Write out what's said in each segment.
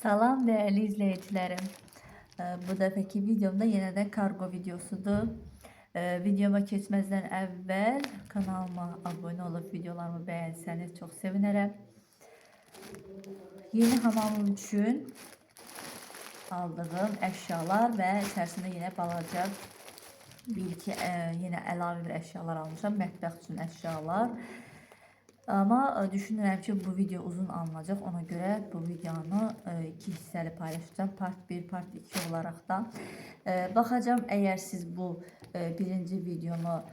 Salam değerli izleyicilerim. Bu defaki videomda yine de kargo videosudur. Videoma geçmezden evvel kanalıma abone olup videolarımı beğenseniz çok sevinirim. Yeni hamamım için aldığım eşyalar ve içerisinde yine balaca bir iki yine əlavə bir eşyalar almışam. Mətbəx üçün eşyalar. Ama düşünürəm ki bu video uzun alınacaq. Ona göre bu videonu iki hissəli paylaşacağım. Part 1, part 2 olarak da. Baxacağım, eğer siz bu birinci videomu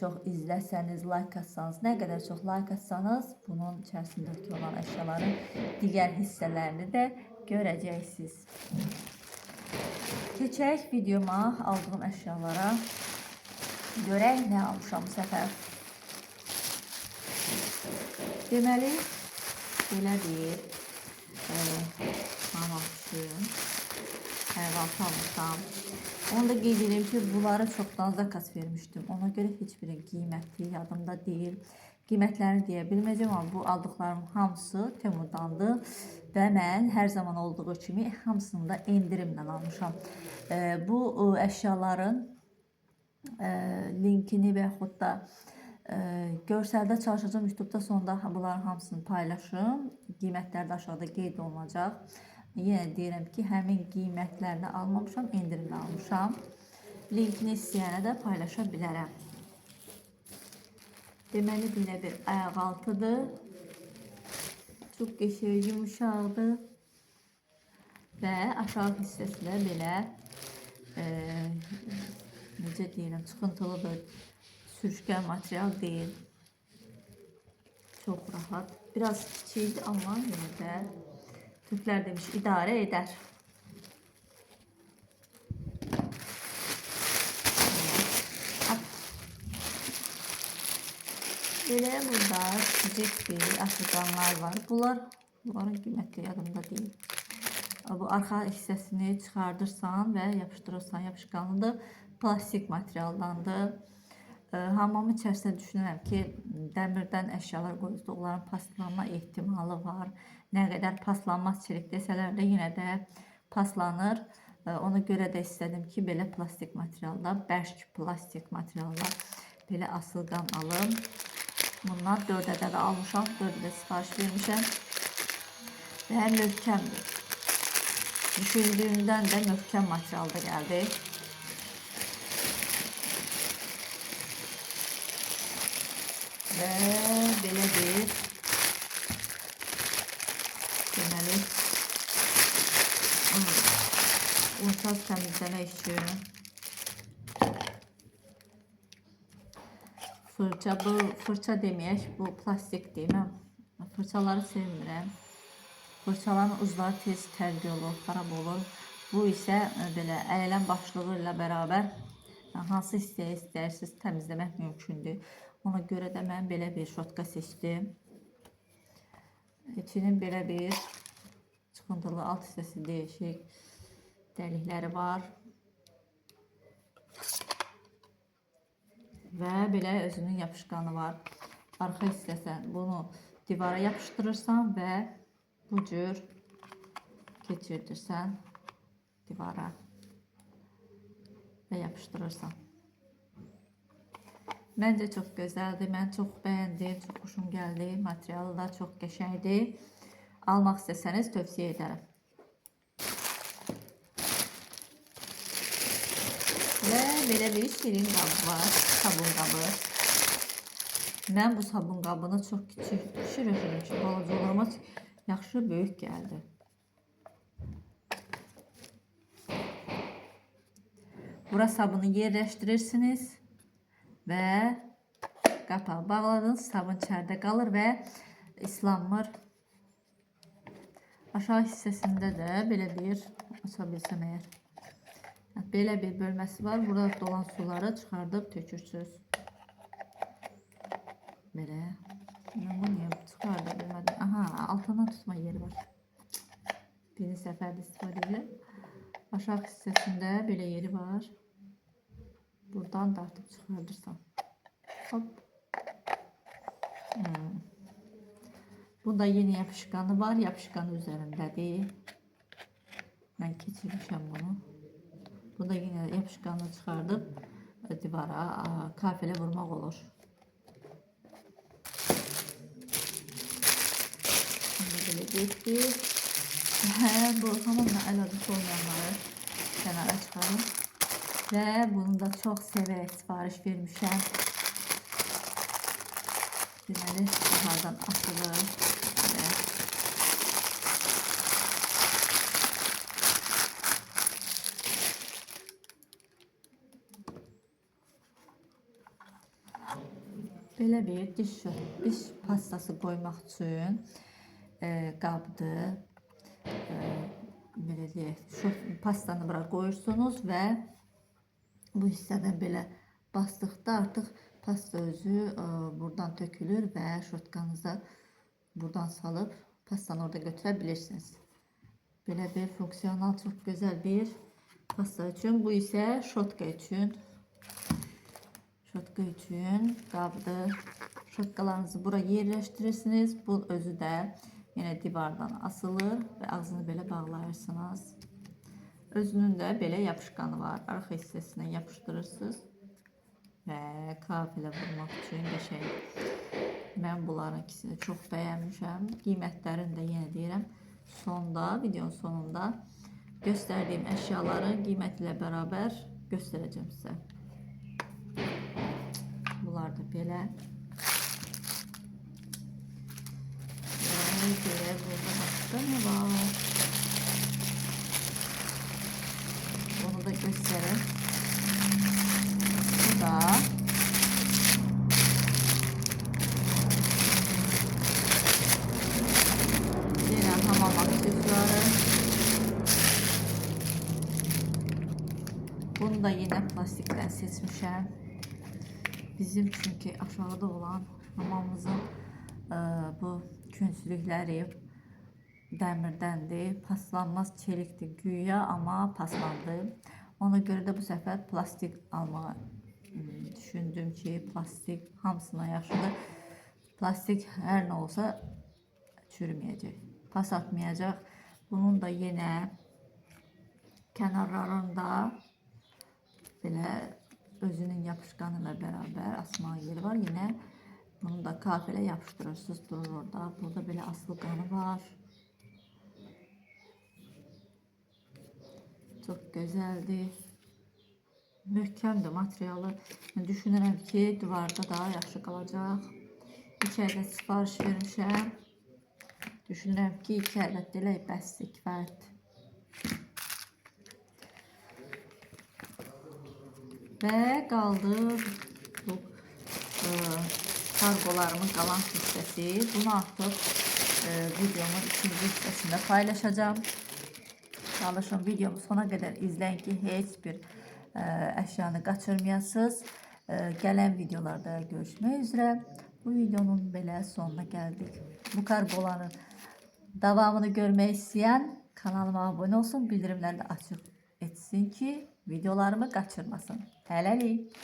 çok izləsəniz, like atsanız, nə qədər çox like atsanız bunun içərisindəki olan eşyaların digər hissələrini də görəcəksiniz. Keçək videoma, aldığım eşyalara. Görək nə almışam bu səfər. Deməli, belə bir hamam üçün kahvaltı almışam. Onu da qeyd edeyim ki, bunları çoxdan zakas vermişdim. Ona görə heç birinin qiyməti yadımda deyil. Qiymətlərini deyə bilməyəcəm, amma bu aldıqlarım hamısı Temudandır və mən hər zaman olduğu kimi hamısını da endirimlə almışam. Bu əşyaların linkini və yaxud da görsəldə çalışacağım, YouTube'da sonda bunların hamısını paylaşım. Qiymətlər də aşağıda qeyd olunacaq. Yenə deyirəm ki, həmin qiymətlərini almamışam, endirimlə almışam. Linkini istəyənə də paylaşa bilərəm. Deməli, belə bir ayaq altıdır. Çox qəşəng, yumuşaqdır. Və aşağı hissəsi də belə necə deyirəm, çıxıntılıdır. Sürüşkən material değil. Çok rahat. Biraz kiçikdir ama yine de Türkler demiş idare eder. Böyle burada küçük bir afrikanlar var. Bunların qiymətli yadımda değil. Bu arxa hissəsini çıxardırsan və yapışdırırsan, yapışqanlıdır. Plastik materialdandır. Hamamın içərisində düşünürəm ki, dəmirdən əşyalar qoyulsa onların paslanma ehtimalı var. Nə qədər paslanmaz çelik desələr də yenə də paslanır. Ona görə də istədim ki, belə plastik materialda, bərk plastik materialda belə asılqan alım. Bunlar 4 ədəd almışam, 4 ədəd sifariş vermişəm. Və möhkəmdir. Düşündüyümdən də möhkəm materialda gəldi. Ve belə bir deməli unitaz təmizləmə üçün fırça, bu fırça deməyək, bu plastik deyim. Fırçaları sevmirəm. Fırçaların ucları tez tərk olur, xarab olur. Bu isə belə əyilən başlığı ilə bərabər hansı istəyirsiniz təmizləmək mümkündür. Ona görə də mən belə bir şotka seçdim. İçinin belə bir çıxıntılı alt hissəsi değişik dəlikləri var. Və belə özünün yapışqanı var. Arxa hissəsən bunu divara yapışdırırsan və bu cür keçirdirsən divara və yapışdırırsan. Bence çok güzeldi. Ben çok beğendim. Çok hoşum geldi. Materialı da çok qəşəngdir. Almaq istəsəniz tövsiyə edərəm. Ve belə bir şirin qabı var. Sabun qabı. Mən bu sabun qabını çox kiçik düşürürüm ki, balacalarıma yaxşı böyük gəldi. Bura sabunu yerləşdirirsiniz. Və qapağı bağladınız, sabun içəridə qalır və islanmır. Aşağı hissəsində də belə bir, aça bilsəm əgər, belə bir bölməsi var. Burada dolan suları çıxardıb tökürsünüz. Belə. Mən bunu niyə çıxarda bilmədim? Aha, altından tutma yeri var. Birinci səfərdə istifadə edilir. Aşağı hissəsində belə yeri var. Buradan dartıb çıxardırsan. Hop. Bunda yeni yapışkanı var. Yapışkanı üzərindədir. Ben keçirmişəm bunu. Bu da yine yapışkanını çıxardıb divara kafilə vurmaq olur. Şimdi belə getdi. Bu hamamla əlaqəsi olmayanları kənara çıxarım. Və bunu da çox sevərək sifariş vermişəm. Deməli, buhardan asılır. Belə bir diş pastası qoymaq üçün qabdır. Belə deyək, şu pastanı bura qoyursunuz və bu hissədən belə basdıqda artıq pasta özü buradan tökülür və şotkanıza buradan salıb pastanı orada götürə bilirsiniz. Belə bir fonksiyonal, çox gözəl bir pasta üçün. Bu isə şotka üçün. Şotka üçün qabdır. Şotkalarınızı bura yerləşdirirsiniz. Bu özü də yine divardan asılır və ağzını belə bağlayırsınız. Özünün də belə yapışkanı var. Arxa hissəsinə yapışdırırsınız və kafilə vurmaq üçün qəşəng. Mən bunların ikisini çox bəyənmişəm. Qiymətlərini də yenə deyirəm. Videonun sonunda göstərdiyim əşyaları qiymət ilə bərabər göstərəcəm sizə. Bunlar da belə. Böyle burada başka ne var? Onu da göstereyim. Bu da yine hamam aksesuarı. Bunu da yine plastikten seçmişəm. Bizim çünkü aşağıda olan hamamımızın bu künclükləri dəmirdəndir, paslanmaz çelikdir güya, amma paslandı. Ona görə də bu səfər plastik almağı düşündüm ki, plastik hamısına yaxşıdır. Plastik hər nə olsa çürüməyəcək, pas atmayacaq. Bunun da yenə kənarlarında belə özünün yapışkanı ilə bərabər asma yeri var. Yenə bunu da kafilə yapışdırırsınız, durur orada. Burada belə asılı qanı var. Çox gözəldir. Möhkəmdir materialı. Mən düşünürəm ki, divarda daha yaxşı qalacaq. 2 ədəd sifariş vermişəm. Düşünürəm ki, 2 ədəd elə bəsdir, kifayətdir. Və qaldı bu kargolarımın qalan hissəsi. Bunu artıq videomun 2-ci hissəsində paylaşacağım. Çalışın videomu sona qədər izləyin ki, heç bir əşyanı qaçırmayasınız. Gələn videolarda görüşmək üzrə. Bu videonun belə sonuna gəldik. Bu kargoların davamını görmək istəyən kanalıma abunə olsun, bildirimləri də açıq etsin ki, videolarımı qaçırmasın. Hələlik.